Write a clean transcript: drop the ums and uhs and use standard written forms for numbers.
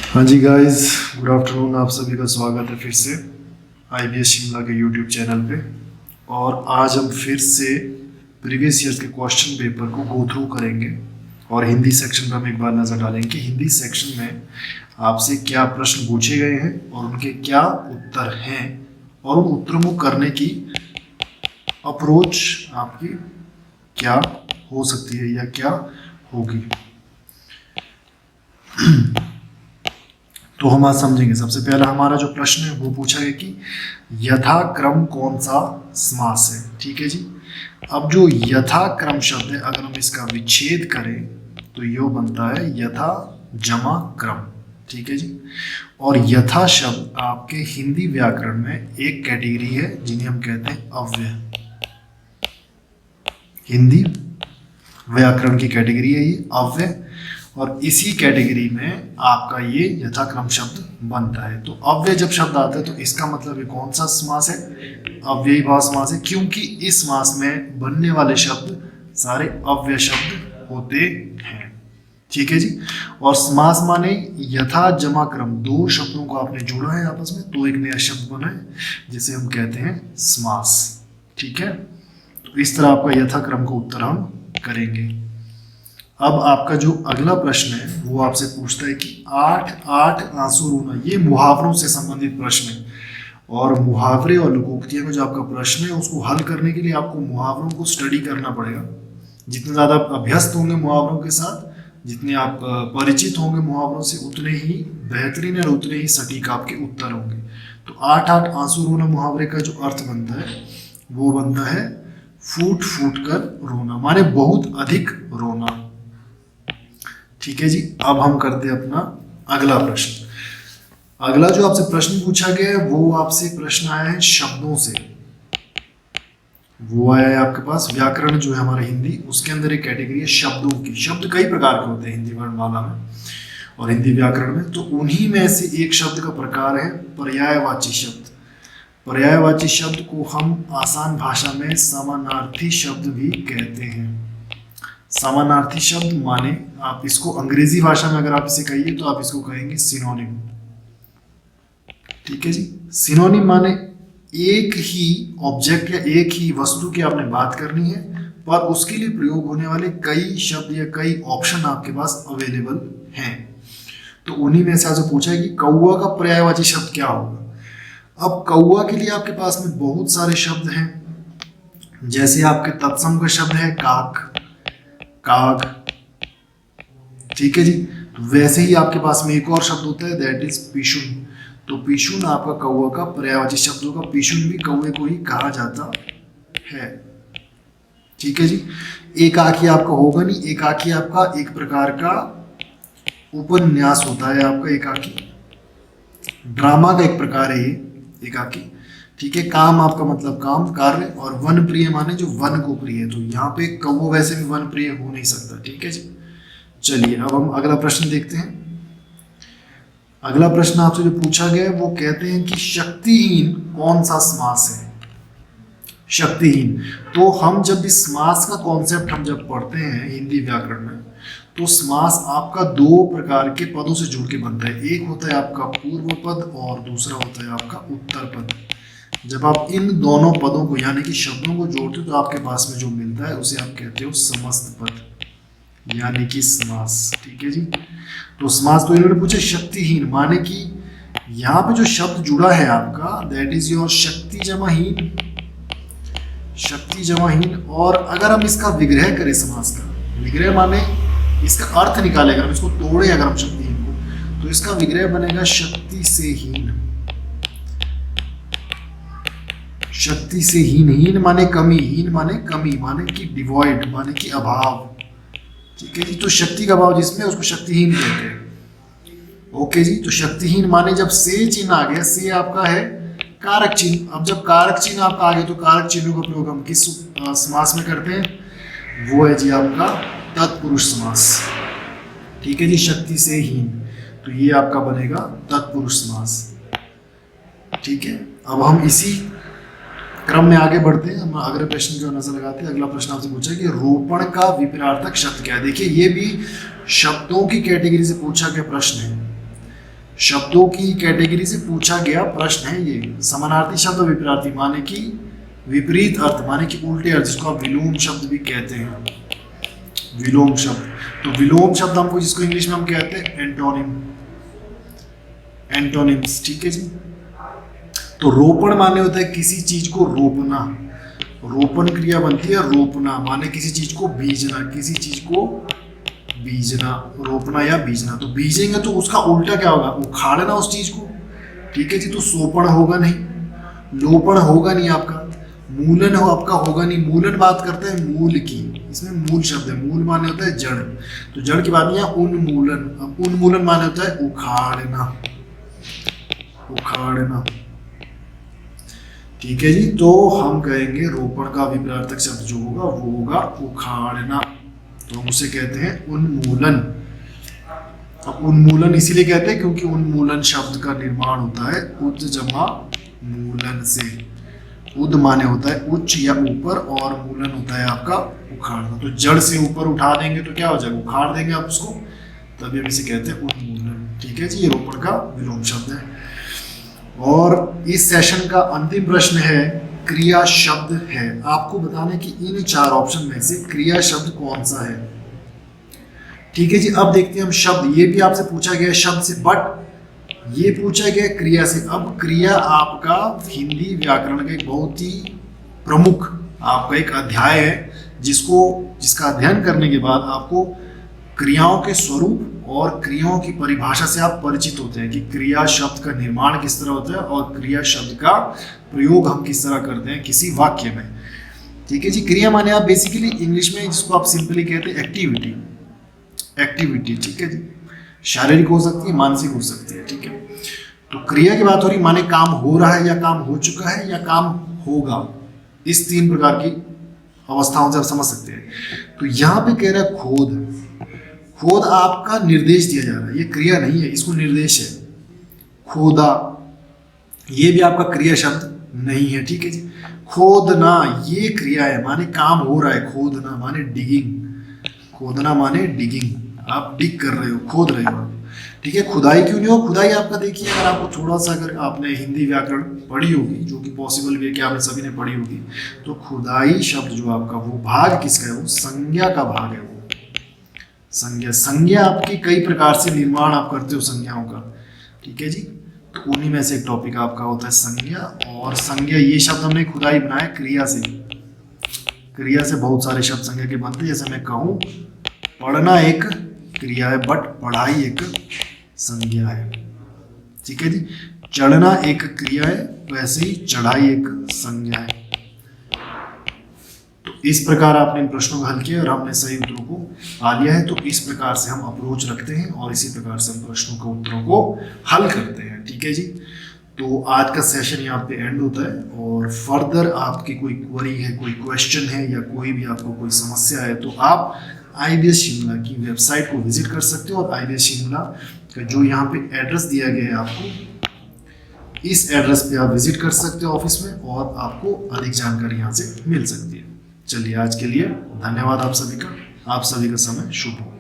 हाँ जी guys, good afternoon. आप सभी का स्वागत है फिर से IBS शिमला के यूट्यूब चैनल पे। और आज हम फिर से प्रीवियस ईयर्स के क्वेश्चन पेपर को गो थ्रू करेंगे और हिंदी सेक्शन पर हम एक बार नज़र डालेंगे कि हिंदी सेक्शन में आपसे क्या प्रश्न पूछे गए हैं और उनके क्या उत्तर हैं और उन उत्तरों को करने की अप्रोच आपकी क्या हो सकती है या क्या होगी। तो हम आज समझेंगे। सबसे पहला हमारा जो प्रश्न है वो पूछा गया कि यथाक्रम कौन सा समास है। ठीक है जी। अब जो यथाक्रम शब्द है, अगर हम इसका विच्छेद करें तो यो बनता है यथा जमा क्रम। ठीक है जी। और यथा शब्द आपके हिंदी व्याकरण में एक कैटेगरी है जिन्हें हम कहते हैं अव्यय। हिंदी व्याकरण की कैटेगरी है ये अव्यय, और इसी कैटेगरी में आपका ये यथाक्रम शब्द बनता है। तो अव्यय जब शब्द आता है तो इसका मतलब ये कौन सा समास है? अव्ययीभाव समास है, क्योंकि इस समास में बनने वाले शब्द सारे अव्यय शब्द होते हैं। ठीक है जी। और समास माने यथा जमा क्रम, दो शब्दों को आपने जोड़ा है आपस में तो एक नया शब्द बना है जिसे हम कहते हैं समास। ठीक है। तो इस तरह आपका यथाक्रम का उत्तर हम करेंगे। अब आपका जो अगला प्रश्न है वो आपसे पूछता है कि 8 आंसू रोना, ये मुहावरों से संबंधित प्रश्न है। और मुहावरे और लोकोक्तियों का जो आपका प्रश्न है उसको हल करने के लिए आपको मुहावरों को स्टडी करना पड़ेगा। जितने ज़्यादा आप अभ्यस्त होंगे मुहावरों के साथ, जितने आप परिचित होंगे मुहावरों से, उतने ही बेहतरीन और उतने ही सटीक आपके उत्तर होंगे। तो 8 आंसू रोना मुहावरे का जो अर्थ बनता है वो बनता है फूट फूट कर रोना, माने बहुत अधिक रोना। ठीक है जी। अब हम करते हैं अपना अगला प्रश्न। अगला जो आपसे प्रश्न पूछा गया है वो आपसे प्रश्न आया है शब्दों से। वो आया है आपके पास व्याकरण जो है हमारा हिंदी, उसके अंदर एक कैटेगरी है शब्दों की। शब्द कई प्रकार के होते हैं हिंदी वर्णमाला में और हिंदी व्याकरण में, तो उन्हीं में से एक शब्द का प्रकार है पर्यायवाची शब्द। पर्यायवाची शब्द को हम आसान भाषा में समानार्थी शब्द भी कहते हैं। समानार्थी शब्द माने आप इसको अंग्रेजी भाषा में अगर आप इसे कहिए तो आप इसको कहेंगे सिनोनिम। ठीक है जी। सिनोनिम माने एक ही ऑब्जेक्ट या एक ही वस्तु की आपने बात करनी है पर उसके लिए प्रयोग होने वाले कई शब्द या कई ऑप्शन आपके पास अवेलेबल हैं। तो उन्हीं में से आपसे पूछा है कि कौवा का पर्यायवाची शब्द क्या होगा। अब कौवा के लिए आपके पास में बहुत सारे शब्द हैं, जैसे आपके तत्सम का शब्द है काक, काग। ठीक है जी। तो वैसे ही आपके पास में एक और शब्द होता है दैट इज पिशुन। तो पिशुन आपका कौवा का पर्यायवाची शब्द होगा। पिशुन भी कौवे को ही कहा जाता है। ठीक है जी। एकाकी आपका होगा नहीं, एकाकी आपका एक प्रकार का उपन्यास होता है आपका एकाकी, ड्रामा का एक प्रकार है ये एकाकी। ठीक है। काम आपका मतलब काम, कार्य, और वन प्रिय माने जो वन को प्रिय है। तो यहाँ पे कौवा वैसे भी वन प्रिय हो नहीं सकता। ठीक है जी। चलिए अब हम अगला प्रश्न देखते हैं। अगला प्रश्न आपसे जो पूछा गया है वो कहते हैं कि शक्तिहीन कौन सा समास है। शक्तिहीन, तो हम जब इस समास का कॉन्सेप्ट हम जब पढ़ते हैं हिंदी व्याकरण में तो समास आपका दो प्रकार के पदों से जुड़ के बनता है। एक होता है आपका पूर्व पद और दूसरा होता है आपका उत्तर पद। जब आप इन दोनों पदों को यानी कि शब्दों को जोड़ते हो तो आपके पास में जो मिलता है उसे आप कहते हो समस्त पद यानी कि समास। ठीक है जी। तो समास तो इन्होंने पूछा शक्तिहीन माने कि यहाँ पे जो शब्द जुड़ा है आपका दैट इज योर शक्ति जमाहीन, शक्ति जमाहीन। और अगर हम इसका विग्रह करें समास का, विग्रह माने इसका अर्थ निकाले, अगर हम इसको तोड़े अगर हम शक्तिहीन को, तो इसका विग्रह बनेगा शक्ति से हीन। शक्ति से हीन, हीन माने कमी, हीन माने कमी, माने कि डिवॉइड माने कि अभाव। ठीक है जी। तो शक्ति का अभाव जिसमें उसको शक्तिहीन कहते हैं। ओके जी। तो शक्तिहीन माने जब से चिन्ह आ गया, से आपका है कारक चिन्ह। अब जब कारक चिन्ह आपका आ गया तो कारक चिन्हों का प्रयोग हम किस समास में करते हैं? वो है जी आपका तत्पुरुष समास। ठीक है जी। शक्ति से हीन, तो ये आपका बनेगा तत्पुरुष समास। ठीक है। अब हम इसी क्रम में आगे बढ़ते हैं। हम अगले प्रश्न की नजर लगाते हैं। अगला प्रश्न आपसे पूछा है कि रोपण का विपरीतार्थक शब्द क्या है। देखिए ये भी शब्दों की कैटेगरी से पूछा गया प्रश्न है। शब्दों की कैटेगरी से पूछा गया प्रश्न है ये। समानार्थी शब्द विपरीतार्थी माने कि विपरीत अर्थ माने कि उल्टे अर्थ, जिसको आप विलोम शब्द भी कहते हैं, विलोम शब्द। तो विलोम शब्द हमको जिसको इंग्लिश में हम कहते हैं एंटोनिम, एंटोनिम्स, ठीक है जी। तो रोपण माने होता है किसी चीज को रोपना, रोपण क्रिया बनती है रोपना माने किसी चीज को बीजना, किसी चीज को बीजना, रोपना या बीजना। तो बीजेंगे तो उसका उल्टा क्या होगा, उखाड़ना उस चीज को, ठीक है जी। तो सोपण होगा नहीं, लोपण होगा नहीं आपका, मूलन हो आपका होगा नहीं। मूलन बात करते हैं मूल की, इसमें मूल शब्द है, मूल माने होता है जड़, तो जड़ की बात नहीं है। उन्मूलन, अब उन्मूलन माने होता है उखाड़ना, उखाड़ना, ठीक है जी। तो हम कहेंगे रोपण का विपरीतार्थक शब्द जो होगा वो होगा उखाड़ना, तो हम उसे कहते हैं उन्मूलन। अब उन्मूलन इसीलिए कहते हैं क्योंकि उन्मूलन शब्द का निर्माण होता है उद जमा मूलन से। उद माने होता है उच्च या ऊपर, और मूलन होता है आपका उखाड़ना। तो जड़ से ऊपर उठा देंगे तो क्या हो जाएगा, उखाड़ देंगे आप उसको, तभी हम इसे कहते हैं उन्मूलन, ठीक है जी। ये रोपण का विलोम शब्द है। और इस सेशन का अंतिम प्रश्न है क्रिया शब्द है। आपको बताना है कि इन 4 ऑप्शन में से क्रिया शब्द कौन सा है, ठीक है जी। अब देखते हैं हम शब्द, ये भी आपसे पूछा गया शब्द से, बट ये पूछा गया क्रिया से। अब क्रिया आपका हिंदी व्याकरण का एक बहुत ही प्रमुख आपका एक अध्याय है, जिसका अध्ययन करने के बाद आपको क्रियाओं के स्वरूप और क्रियाओं की परिभाषा से आप परिचित होते हैं कि क्रिया शब्द का निर्माण किस तरह होता है और क्रिया शब्द का प्रयोग हम किस तरह करते हैं किसी वाक्य में, ठीक है जी। क्रिया माने आप बेसिकली इंग्लिश में जिसको आप सिंपली कहते हैं एक्टिविटी, एक्टिविटी, ठीक है जी। शारीरिक हो सकती है, मानसिक हो सकती है, ठीक है। तो क्रिया की बात हो रही माने काम हो रहा है या काम हो चुका है या काम होगा, इस 3 प्रकार की अवस्थाओं से आप समझ सकते हैं। तो यहाँ पे कह रहा है खोद, खोद आपका निर्देश दिया जा रहा है, ये क्रिया नहीं है, इसको निर्देश है। खोदा, ये भी आपका क्रिया शब्द नहीं है, ठीक है जी। खोदना ये क्रिया है, माने काम हो रहा है। खोदना माने डिगिंग, खोदना माने डिगिंग, आप डिग कर रहे हो, खोद रहे हो, ठीक है। खुदाई क्यों नहीं हो, खुदाई आपका देखिए, अगर आपको थोड़ा सा अगर आपने हिंदी व्याकरण पढ़ी होगी, जो कि पॉसिबल भी है कि आपने सभी ने पढ़ी होगी, तो खुदाई शब्द जो आपका वो भाग किसका है, वो संज्ञा का भाग है, वो संज्ञा। संज्ञा आपकी कई प्रकार से निर्माण आप करते हो संज्ञाओं का, ठीक है जी। तो उन्हीं में से एक टॉपिक आपका होता है संज्ञा। और संज्ञा ये शब्द हमने खुदाई बनाया क्रिया से, क्रिया से बहुत सारे शब्द संज्ञा के बनते हैं। जैसे मैं कहूँ पढ़ना एक क्रिया है, बट पढ़ाई एक संज्ञा है, ठीक है जी। चढ़ना एक क्रिया है, वैसे ही चढ़ाई एक संज्ञा है। तो इस प्रकार आपने इन प्रश्नों को हल किया और हमने सही उत्तरों को पा लिया है। तो इस प्रकार से हम अप्रोच रखते हैं और इसी प्रकार से हम प्रश्नों के उत्तरों को हल करते हैं, ठीक है जी। तो आज का सेशन यहाँ पे एंड होता है, और फर्दर आपकी कोई क्वेरी है, कोई क्वेश्चन है, या कोई भी आपको कोई समस्या है, तो आप IBS शिमला की वेबसाइट को विजिट कर सकते हो। और IBS शिमला का जो यहाँ पे एड्रेस दिया गया है आपको, इस एड्रेस पे आप विजिट कर सकते हो ऑफिस में, और आपको अधिक जानकारी यहाँ से मिल सकती है। चलिए आज के लिए धन्यवाद आप सभी का, आप सभी का समय शुभ हो।